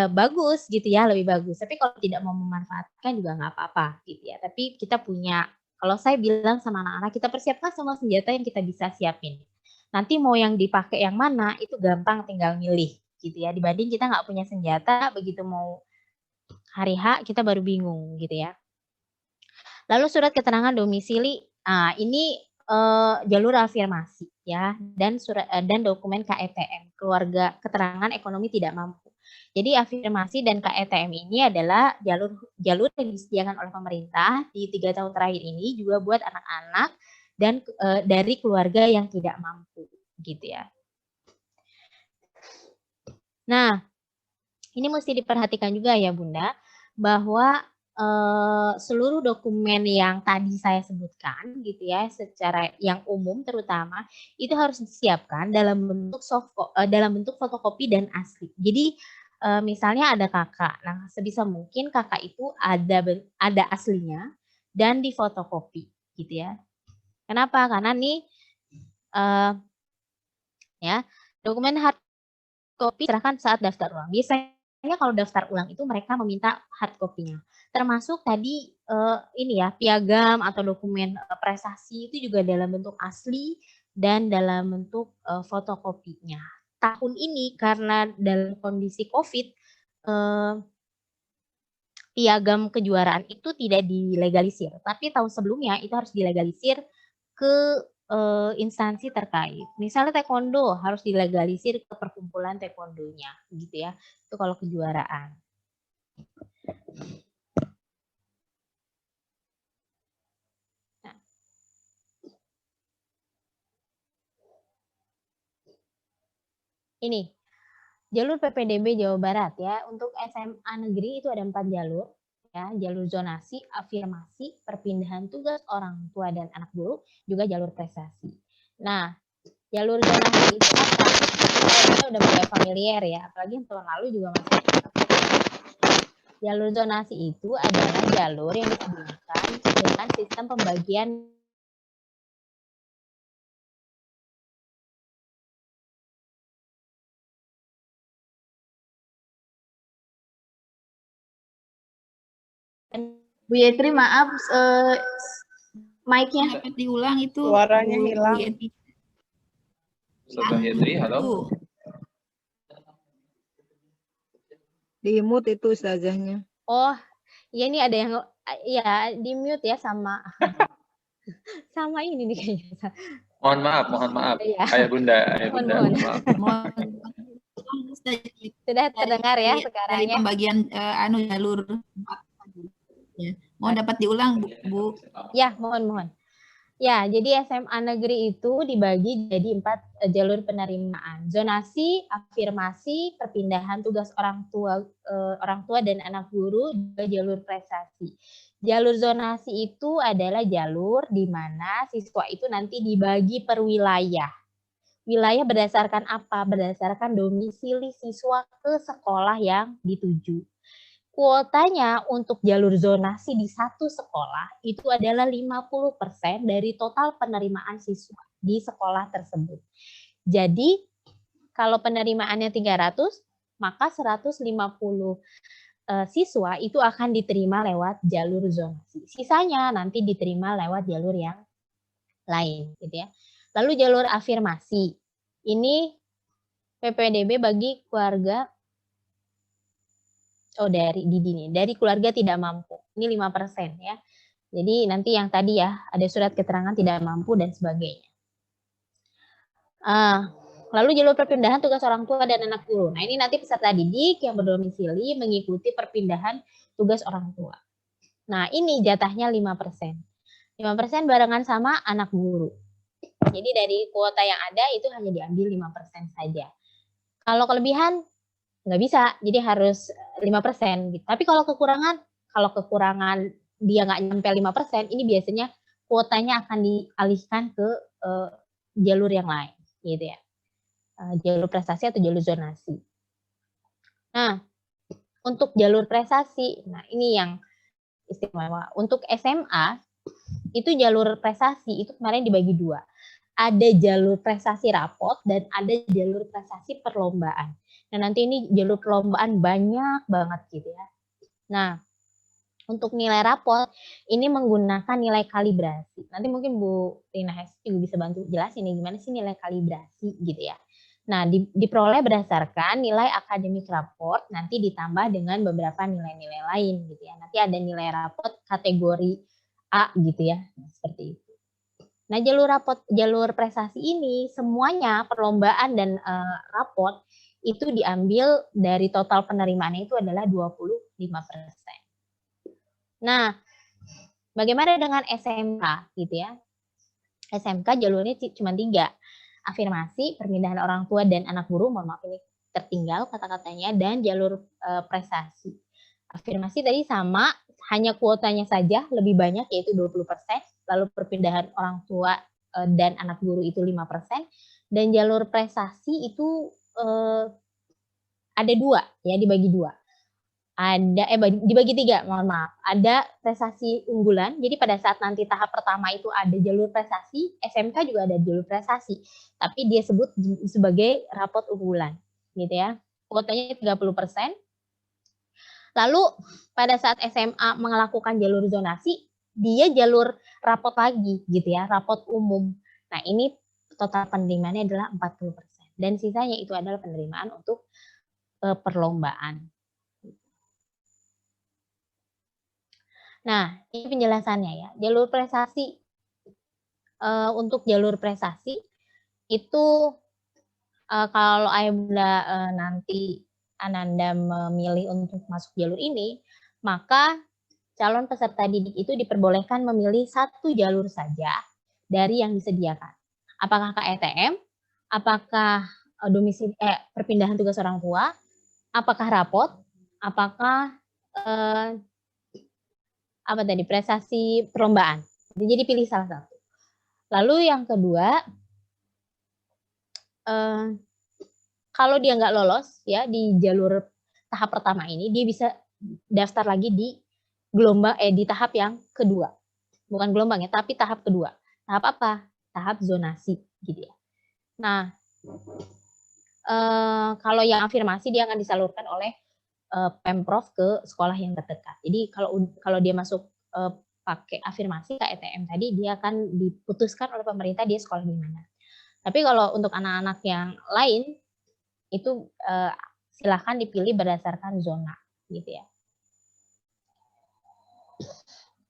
bagus gitu ya, lebih bagus. Tapi kalau tidak mau memanfaatkan juga nggak apa-apa gitu ya. Tapi kita punya, kalau saya bilang sama anak-anak, kita persiapkan semua senjata yang kita bisa siapin. Nanti mau yang dipakai yang mana, itu gampang tinggal milih gitu ya. Dibanding kita nggak punya senjata, begitu mau hari H, kita baru bingung gitu ya. Lalu surat keterangan domisili, ini jalur afirmasi ya, dan dokumen KETM, keluarga keterangan ekonomi tidak mampu. Jadi afirmasi dan KETM ini adalah jalur yang disediakan oleh pemerintah di 3 tahun terakhir ini juga buat anak-anak dan dari keluarga yang tidak mampu gitu ya. Nah, ini mesti diperhatikan juga ya Bunda, bahwa seluruh dokumen yang tadi saya sebutkan gitu ya, secara yang umum terutama itu harus disiapkan dalam bentuk fotokopi dan asli. Jadi misalnya ada kakak, nah sebisa mungkin kakak itu ada aslinya dan difotokopi gitu ya. Kenapa? Karena nih ya dokumen hard copy serahkan saat daftar ulang. Biasanya kalau daftar ulang itu mereka meminta hard copy-nya. Termasuk tadi ini ya, piagam atau dokumen prestasi itu juga dalam bentuk asli dan dalam bentuk fotokopinya. Tahun ini karena dalam kondisi COVID, piagam kejuaraan itu tidak dilegalisir, tapi tahun sebelumnya itu harus dilegalisir ke instansi terkait. Misalnya taekwondo harus dilegalisir ke perkumpulan taekwondonya, gitu ya. Itu kalau kejuaraan. Nah. Ini jalur PPDB Jawa Barat ya. Untuk SMA negeri itu ada 4 jalur. Ya, jalur zonasi, afirmasi, perpindahan tugas orang tua dan anak guru, juga jalur prestasi. Nah, jalur zonasi itu apa? Kita udah mulai familiar ya, apalagi yang tahun lalu juga masih. Jalur zonasi itu adalah jalur yang digunakan dengan sistem pembagian Bu Yetri, maaf, mic-nya dapat diulang itu. Suaranya hilang. Ustazah Yetri, halo. Di mute itu ustazahnya. Oh, iya ini ada yang ya di mute ya sama sama ini nih kayaknya. Mohon maaf. Ya. Ayah Bunda. Mohon. Maaf. Sudah terdengar ya sekarang dari ya. pembagian jalur. Ya. Mau dapat diulang Bu? Ya, mohon. Ya, jadi SMA negeri itu dibagi jadi 4 jalur penerimaan. Zonasi, afirmasi, perpindahan tugas orang tua dan anak guru, juga jalur prestasi. Jalur zonasi itu adalah jalur di mana siswa itu nanti dibagi per wilayah. Wilayah berdasarkan apa? Berdasarkan domisili siswa ke sekolah yang dituju. Kuotanya untuk jalur zonasi di satu sekolah itu adalah 50% dari total penerimaan siswa di sekolah tersebut. Jadi kalau penerimaannya 300, maka 150 siswa itu akan diterima lewat jalur zonasi. Sisanya nanti diterima lewat jalur yang lain, gitu ya. Lalu jalur afirmasi. Ini PPDB bagi keluarga dari keluarga tidak mampu. Ini 5% ya. Jadi nanti yang tadi ya, ada surat keterangan tidak mampu dan sebagainya. Lalu jalur perpindahan tugas orang tua dan anak guru. Nah, ini nanti peserta didik yang berdomisili mengikuti perpindahan tugas orang tua. Nah, ini jatahnya 5%. 5% barengan sama anak guru. Jadi dari kuota yang ada itu hanya diambil 5% saja. Kalau kelebihan nggak bisa, jadi harus 5%. Gitu. Tapi kalau kekurangan dia nggak nyampe 5%, ini biasanya kuotanya akan dialihkan ke jalur yang lain, gitu ya. Jalur prestasi atau jalur zonasi. Nah, untuk jalur prestasi, nah ini yang istimewa. Untuk SMA, itu jalur prestasi itu kemarin dibagi 2. Ada jalur prestasi rapot dan ada jalur prestasi perlombaan. Nah, nanti ini jalur perlombaan banyak banget gitu ya. Nah, untuk nilai rapot ini menggunakan nilai kalibrasi. Nanti mungkin Bu Rina Hesti juga bisa bantu jelasin nih gimana sih nilai kalibrasi gitu ya. Nah, diperoleh berdasarkan nilai akademik raport nanti ditambah dengan beberapa nilai-nilai lain gitu ya. Nanti ada nilai raport kategori A gitu ya. Nah, seperti itu. Nah, jalur prestasi ini semuanya perlombaan dan raport itu diambil dari total penerimaannya itu adalah 25%. Nah, bagaimana dengan SMK gitu ya? SMK jalurnya cuma 3. Afirmasi, perpindahan orang tua dan anak guru, mohon maaf ini tertinggal kata-katanya, dan jalur prestasi. Afirmasi tadi sama, hanya kuotanya saja lebih banyak yaitu 20%, lalu perpindahan orang tua dan anak guru itu 5%, dan jalur prestasi itu ada 2 ya, dibagi 2. Dibagi 3, mohon maaf. Ada prestasi unggulan, jadi pada saat nanti tahap pertama itu ada jalur prestasi, SMK juga ada jalur prestasi, tapi dia sebut sebagai rapot unggulan, gitu ya. Kuotanya 30%. Lalu pada saat SMA melakukan jalur zonasi, dia jalur rapot lagi, gitu ya, rapot umum. Nah, ini total penerimaannya adalah 40%, dan sisanya itu adalah penerimaan untuk perlombaan. Nah, ini penjelasannya ya. Jalur prestasi, untuk jalur prestasi itu kalau Ayah Bunda nanti Ananda memilih untuk masuk jalur ini, maka calon peserta didik itu diperbolehkan memilih 1 jalur saja dari yang disediakan. Apakah KETM, apakah perpindahan tugas orang tua, apakah rapot, apakah prestasi perlombaan. Jadi pilih salah satu. Lalu yang kedua, kalau dia nggak lolos ya di jalur tahap pertama ini, dia bisa daftar lagi di di tahap yang kedua. Bukan gelombang ya, tapi tahap kedua. Tahap apa? Tahap zonasi gitu ya. Nah, kalau yang afirmasi dia akan disalurkan oleh Pemprov ke sekolah yang terdekat. Jadi kalau dia masuk pakai afirmasi KETM tadi, dia akan diputuskan oleh pemerintah dia sekolah di mana. Tapi kalau untuk anak-anak yang lain itu silahkan dipilih berdasarkan zona, gitu ya.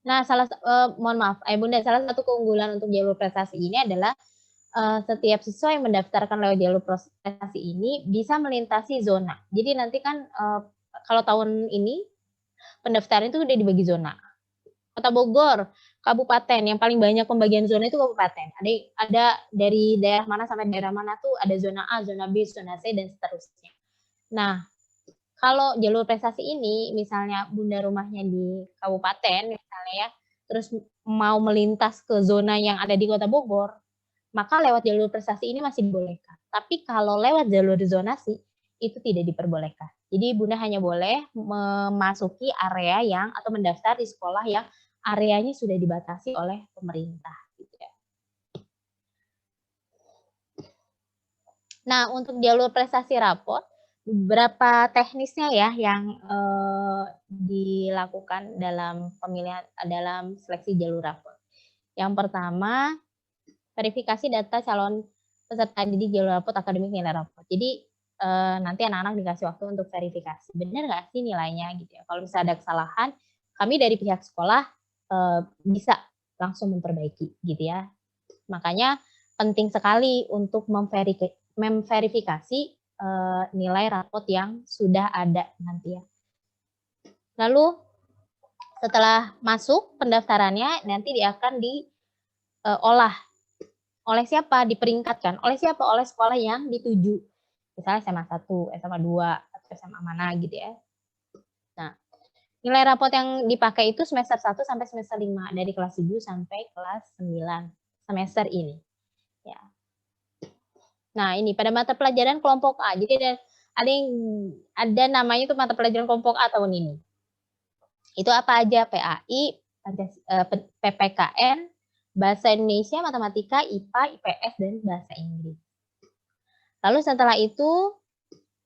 Nah, mohon maaf, Bunda, salah satu keunggulan untuk jalur prestasi ini adalah setiap siswa yang mendaftarkan lewat jalur prestasi ini bisa melintasi zona. Jadi nanti kan kalau tahun ini pendaftaran itu udah dibagi zona. Kota Bogor, kabupaten yang paling banyak pembagian zona itu kabupaten. Ada dari daerah mana sampai daerah mana tuh ada zona A, zona B, zona C dan seterusnya. Nah, kalau jalur prestasi ini misalnya Bunda rumahnya di kabupaten misalnya ya, terus mau melintas ke zona yang ada di Kota Bogor, maka lewat jalur prestasi ini masih dibolehkan. Tapi kalau lewat jalur zonasi itu tidak diperbolehkan. Jadi Bunda hanya boleh memasuki area atau mendaftar di sekolah yang areanya sudah dibatasi oleh pemerintah. Gitu ya. Nah, untuk jalur prestasi raport, beberapa teknisnya ya yang dilakukan dalam pemilihan dalam seleksi jalur rapot. Yang pertama, verifikasi data calon peserta didik jalur rapot akademik nilai rapot. Jadi nanti anak-anak dikasih waktu untuk verifikasi. Benar nggak sih nilainya gitu ya? Kalau misalnya ada kesalahan, kami dari pihak sekolah bisa langsung memperbaiki gitu ya. Makanya penting sekali untuk memverifikasi nilai rapot yang sudah ada nanti ya. Lalu setelah masuk pendaftarannya nanti dia akan diolah oleh siapa? Diperingkatkan. Oleh siapa? Oleh sekolah yang dituju. Misalnya SMA 1, SMA 2, atau SMA mana gitu ya. Nah, nilai rapot yang dipakai itu semester 1 sampai semester 5. Dari kelas 7 sampai kelas 9 semester ini. Ya. Nah, ini pada mata pelajaran kelompok A. Jadi ada namanya itu mata pelajaran kelompok A tahun ini. Itu apa aja? PAI, PPKN, Bahasa Indonesia, Matematika, IPA, IPS, dan Bahasa Inggris. Lalu setelah itu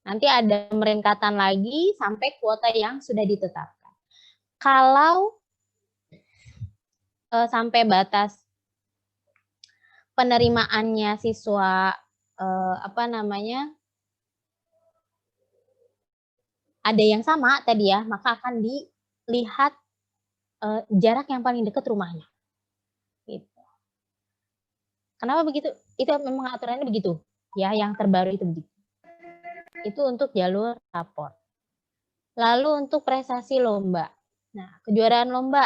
nanti ada pemeringkatan lagi sampai kuota yang sudah ditetapkan. Kalau sampai batas penerimaannya siswa ada yang sama tadi ya, maka akan dilihat jarak yang paling dekat rumahnya. Gitu. Kenapa begitu? Itu memang aturannya begitu. Ya, yang terbaru itu begitu. Itu untuk jalur raport. Lalu untuk prestasi lomba. Nah, kejuaraan lomba.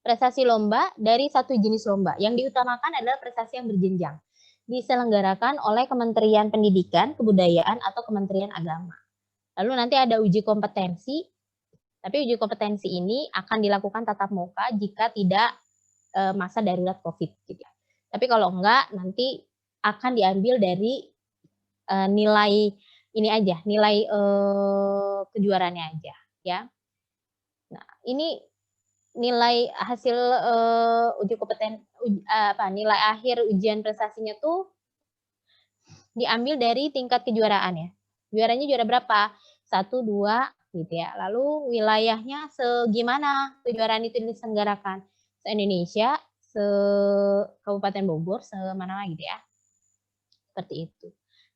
Prestasi lomba dari satu jenis lomba. Yang diutamakan adalah prestasi yang berjenjang. Diselenggarakan oleh Kementerian Pendidikan, Kebudayaan, atau Kementerian Agama. Lalu nanti ada uji kompetensi. Tapi uji kompetensi ini akan dilakukan tatap muka jika tidak masa darurat COVID. Gitu. Tapi kalau enggak, nanti akan diambil dari nilai ini aja, nilai kejuaraannya aja, ya. Nah, ini nilai hasil uji kompetensi, nilai akhir ujian prestasinya tuh diambil dari tingkat kejuaraan ya. Juaranya juara berapa? 1, 2, gitu ya. Lalu wilayahnya segimana kejuaraan itu diselenggarakan? Se-Indonesia, se-Kabupaten Bogor, semana gitu ya. Seperti itu.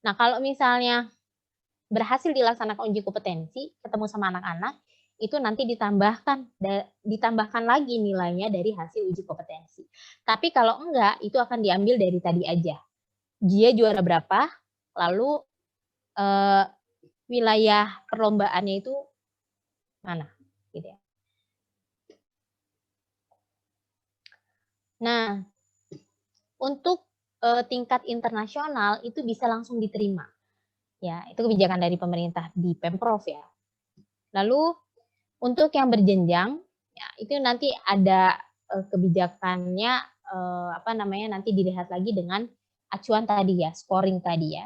Nah, kalau misalnya berhasil dilaksanakan uji kompetensi, ketemu sama anak-anak, itu nanti ditambahkan lagi nilainya dari hasil uji kompetensi. Tapi kalau enggak, itu akan diambil dari tadi aja. Dia juara berapa, lalu wilayah perlombaannya itu mana, gitu ya. Nah, untuk tingkat internasional itu bisa langsung diterima. Ya, itu kebijakan dari pemerintah di Pemprov ya. Lalu untuk yang berjenjang, ya, itu nanti ada kebijakannya nanti dilihat lagi dengan acuan tadi ya, scoring tadi ya.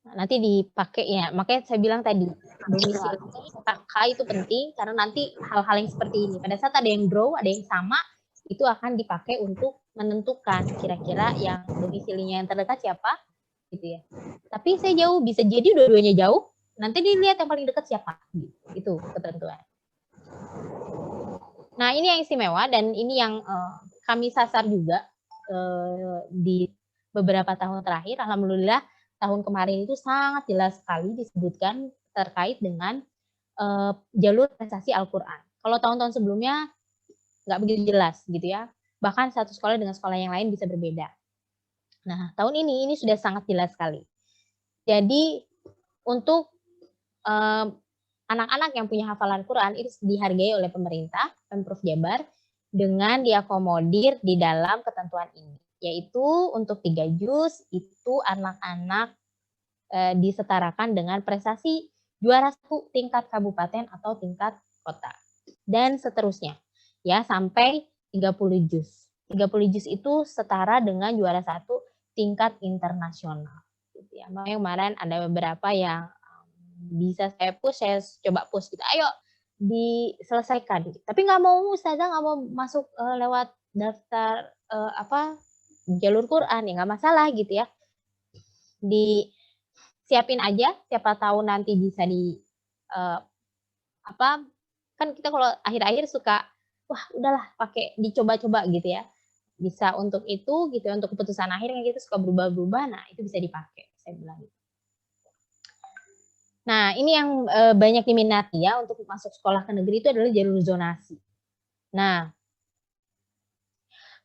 Nah, nanti dipakai ya, makanya saya bilang tadi domisili KK itu penting karena nanti hal-hal yang seperti ini pada saat ada yang draw, ada yang sama, itu akan dipakai untuk menentukan kira-kira yang domisilinya yang terdekat siapa gitu ya. Tapi saya jauh, bisa jadi dua-duanya jauh, nanti dilihat yang paling dekat siapa gitu, itu ketentuan. Nah, ini yang istimewa dan ini yang kami sasar juga di beberapa tahun terakhir. Alhamdulillah tahun kemarin itu sangat jelas sekali disebutkan terkait dengan jalur prestasi Al-Quran. Kalau tahun-tahun sebelumnya nggak begitu jelas gitu ya. Bahkan satu sekolah dengan sekolah yang lain bisa berbeda. Nah, tahun ini sudah sangat jelas sekali. Jadi untuk anak-anak yang punya hafalan Quran itu dihargai oleh pemerintah, Pemprov Jabar, dengan diakomodir di dalam ketentuan ini. Yaitu untuk 3 juz itu anak-anak disetarakan dengan prestasi juara 1 tingkat kabupaten atau tingkat kota. Dan seterusnya. Ya, sampai 30 juz. 30 juz itu setara dengan juara 1 tingkat internasional. Gitu ya. Makanya kemarin ada beberapa yang bisa saya coba push gitu. Ayo diselesaikan. Tapi nggak mau, Ustazah nggak mau masuk lewat daftar jalur Quran ya nggak masalah gitu ya. Disiapin aja, siapa tahu nanti bisa kan kita kalau akhir-akhir suka wah udahlah pakai dicoba-coba gitu ya. Bisa untuk itu gitu ya, untuk keputusan akhir yang kita suka berubah-berubah, nah itu bisa dipakai saya bilang gitu. Nah, ini yang banyak diminati ya untuk masuk sekolah ke negeri itu adalah jalur zonasi. Nah,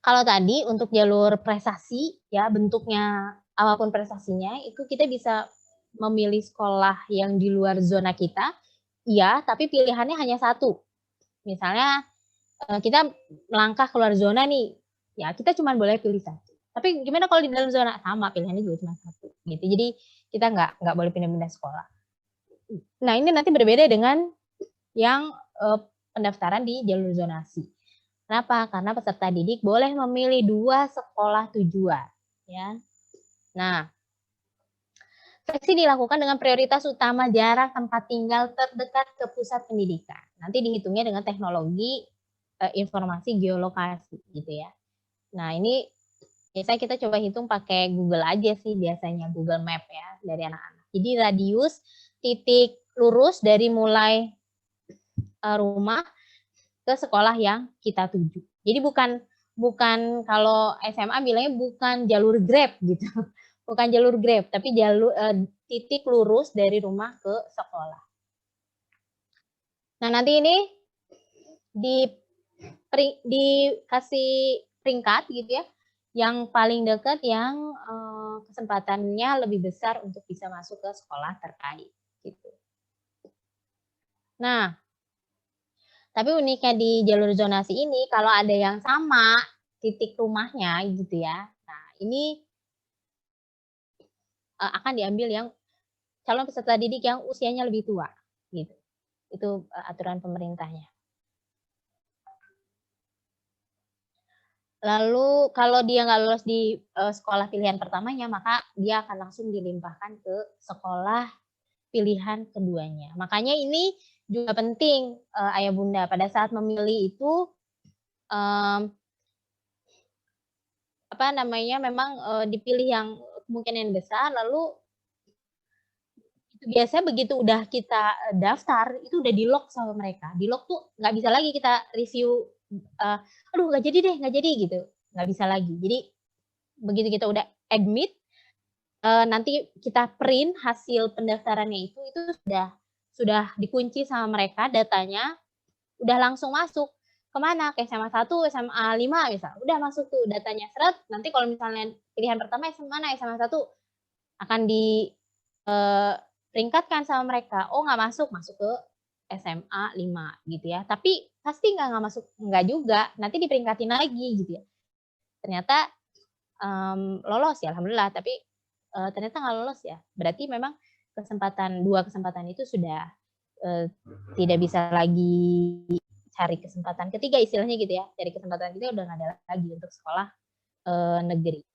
kalau tadi untuk jalur prestasi ya bentuknya apapun prestasinya itu kita bisa memilih sekolah yang di luar zona kita, ya, tapi pilihannya hanya satu. Misalnya kita melangkah keluar zona nih, ya kita cuma boleh pilih satu. Tapi gimana kalau di dalam zona? Sama, pilihannya juga cuma satu. Gitu. Jadi kita nggak boleh pindah-pindah sekolah. Nah, ini nanti berbeda dengan yang pendaftaran di jalur zonasi. Kenapa? Karena peserta didik boleh memilih 2 sekolah tujuan. Ya. Nah, seleksi dilakukan dengan prioritas utama jarak tempat tinggal terdekat ke pusat pendidikan. Nanti dihitungnya dengan teknologi informasi geolokasi gitu ya. Nah, ini biasanya kita coba hitung pakai Google aja sih biasanya, Google Map ya dari anak-anak. Jadi radius titik lurus dari mulai rumah ke sekolah yang kita tuju. Jadi bukan kalau SMA bilangnya bukan jalur Grab gitu. Bukan jalur Grab, tapi jalur titik lurus dari rumah ke sekolah. Nah, nanti ini dikasih peringkat gitu ya. Yang paling dekat yang kesempatannya lebih besar untuk bisa masuk ke sekolah terkait gitu. Nah, tapi uniknya di jalur zonasi ini kalau ada yang sama titik rumahnya gitu ya. Nah, ini akan diambil yang calon peserta didik yang usianya lebih tua gitu. Itu aturan pemerintahnya. Lalu kalau dia nggak lolos di sekolah pilihan pertamanya, maka dia akan langsung dilimpahkan ke sekolah pilihan keduanya. Makanya ini juga penting ayah bunda pada saat memilih itu memang dipilih yang kemungkinan besar. Lalu biasanya begitu udah kita daftar itu udah di lock sama mereka. Di lock tuh nggak bisa lagi kita review. Aduh nggak jadi gitu, nggak bisa lagi. Jadi begitu kita udah admit, nanti kita print hasil pendaftarannya itu sudah dikunci sama mereka datanya, udah langsung masuk kemana, ke SMA 1, SMA 5 misal, udah masuk tuh datanya seret. Nanti kalau misalnya pilihan pertama SMA mana, SMA 1 akan diperingkatkan sama mereka, oh nggak masuk ke SMA 5 gitu ya. Tapi pasti nggak masuk, nggak juga. Nanti diperingkatin lagi gitu ya. Ternyata lolos ya, alhamdulillah. Tapi ternyata nggak lolos ya. Berarti memang dua kesempatan itu sudah tidak bisa lagi cari kesempatan ketiga istilahnya gitu ya. Cari kesempatan ketiga udah nggak ada lagi untuk sekolah negeri.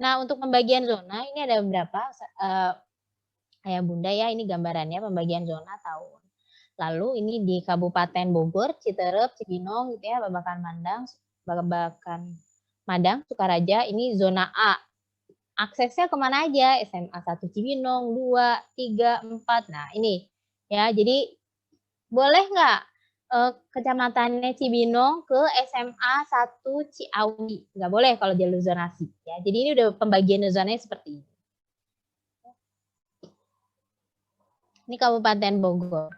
Nah, untuk pembagian zona ini ada beberapa ayah bunda ya, ini gambarannya pembagian zona tahun lalu. Ini di Kabupaten Bogor, Citerep, Cibinong gitu ya, Babakan Madang, Sukaraja, ini zona A. Aksesnya kemana aja? SMA 1 Cibinong, 2, 3, 4. Nah, ini ya, jadi boleh nggak kecamatannya Cibinong ke SMA 1 Ciawi? Nggak boleh kalau jalur zonasi ya. Jadi ini udah pembagian zonanya seperti ini. Ini Kabupaten Bogor.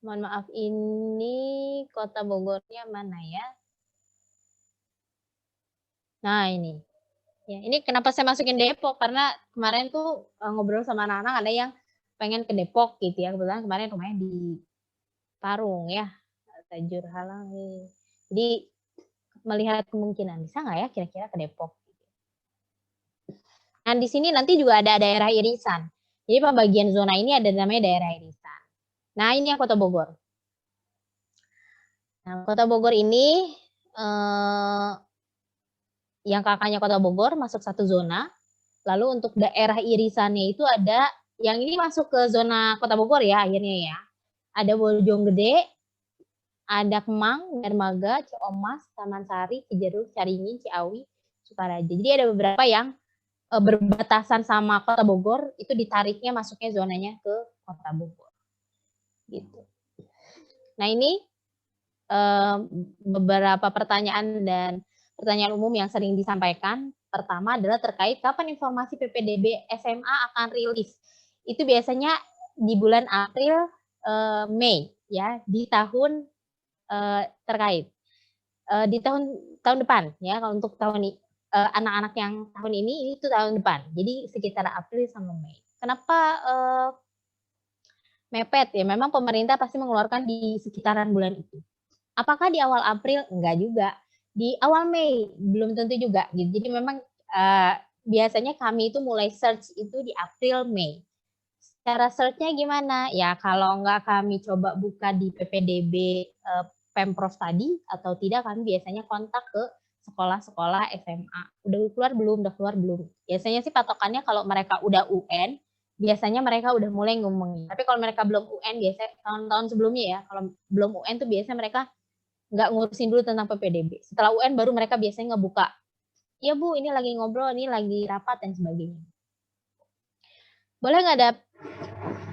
Mohon maaf, ini kota Bogornya mana ya? Nah, ini. Ya, ini kenapa saya masukin Depok? Karena kemarin tuh ngobrol sama anak-anak ada yang pengen ke Depok gitu ya. Kebetulan kemarin rumahnya di Parung ya. Tajur Halang nih. Jadi melihat kemungkinan bisa nggak ya kira-kira ke Depok. Nah, di sini nanti juga ada daerah irisan. Jadi pembagian zona ini ada namanya daerah irisan. Nah, ini yang Kota Bogor. Nah, Kota Bogor ini yang kakaknya Kota Bogor masuk satu zona. Lalu untuk daerah irisannya itu ada yang ini masuk ke zona Kota Bogor ya akhirnya ya. ada Bojonggede, ada Kemang, Dermaga, Ciomas, Taman Sari, Cijeruk, Caringin, Ciawi, Sukaraja. Jadi ada beberapa yang berbatasan sama Kota Bogor, itu ditariknya masuknya zonanya ke Kota Bogor. Gitu. Nah ini beberapa pertanyaan dan pertanyaan umum yang sering disampaikan. Pertama adalah terkait kapan informasi PPDB SMA akan rilis. Itu biasanya di bulan April, Mei, ya, di tahun terkait. Di tahun depan, ya, kalau untuk tahun ini. Anak-anak yang tahun ini itu tahun depan. Jadi sekitar April sama Mei. Kenapa mepet ya? Memang pemerintah pasti mengeluarkan di sekitaran bulan itu. Apakah di awal April? Enggak juga. Di awal Mei belum tentu juga. Gitu. Jadi memang biasanya kami itu mulai search itu di April Mei. Cara searchnya gimana? Ya kalau enggak kami coba buka di PPDB Pemprov tadi atau tidak kami biasanya kontak ke sekolah-sekolah SMA. Udah keluar belum? Udah keluar belum? Biasanya sih patokannya kalau mereka udah UN, biasanya mereka udah mulai ngomongin. Tapi kalau mereka belum UN, biasanya tahun-tahun sebelumnya ya, kalau belum UN tuh biasanya mereka nggak ngurusin dulu tentang PPDB. Setelah UN baru mereka biasanya ngebuka. Ya Bu, ini lagi ngobrol, ini lagi rapat dan sebagainya. Boleh nggak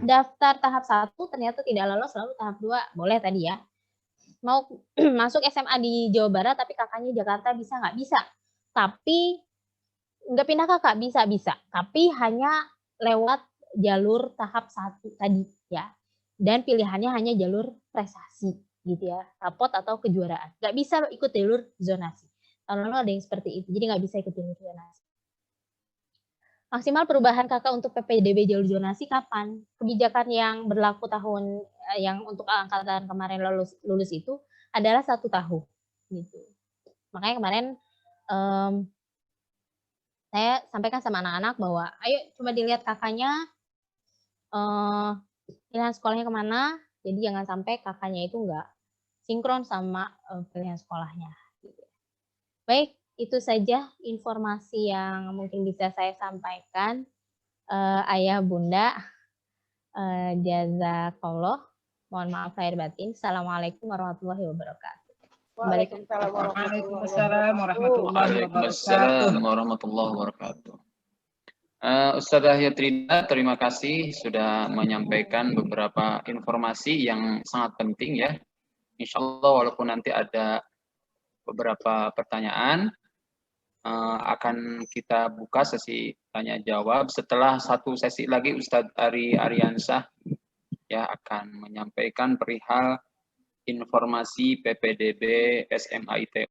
daftar tahap 1 ternyata tidak lolos lalu tahap 2? Boleh tadi ya. Mau masuk SMA di Jawa Barat tapi kakaknya Jakarta bisa nggak? Bisa. Tapi nggak pindah kakak, bisa. Tapi hanya lewat jalur tahap 1 tadi ya. Dan pilihannya hanya jalur prestasi gitu ya. Rapot atau kejuaraan. Nggak bisa ikut jalur zonasi. Tahun lalu ada yang seperti itu. Jadi nggak bisa ikut jalur zonasi. Maksimal perubahan kakak untuk PPDB jalur zonasi kapan? Kebijakan yang berlaku tahun yang untuk angkatan kemarin lulus itu adalah 1 tahun gitu. Makanya kemarin saya sampaikan sama anak-anak bahwa ayo coba dilihat kakaknya pilihan sekolahnya kemana, jadi jangan sampai kakaknya itu enggak sinkron sama pilihan sekolahnya. Gitu. Baik, itu saja informasi yang mungkin bisa saya sampaikan. Ayah Bunda, jazakallah. Mohon maaf lahir batin. Assalamualaikum warahmatullahi wabarakatuh. Waalaikumsalam warahmatullahi wabarakatuh. Ustazah Yatrina, terima kasih sudah menyampaikan beberapa informasi yang sangat penting ya. Insya Allah walaupun nanti ada beberapa pertanyaan, akan kita buka sesi tanya jawab. Setelah satu sesi lagi Ustadz Ari Aryansyah ya akan menyampaikan perihal informasi PPDB SMA ITU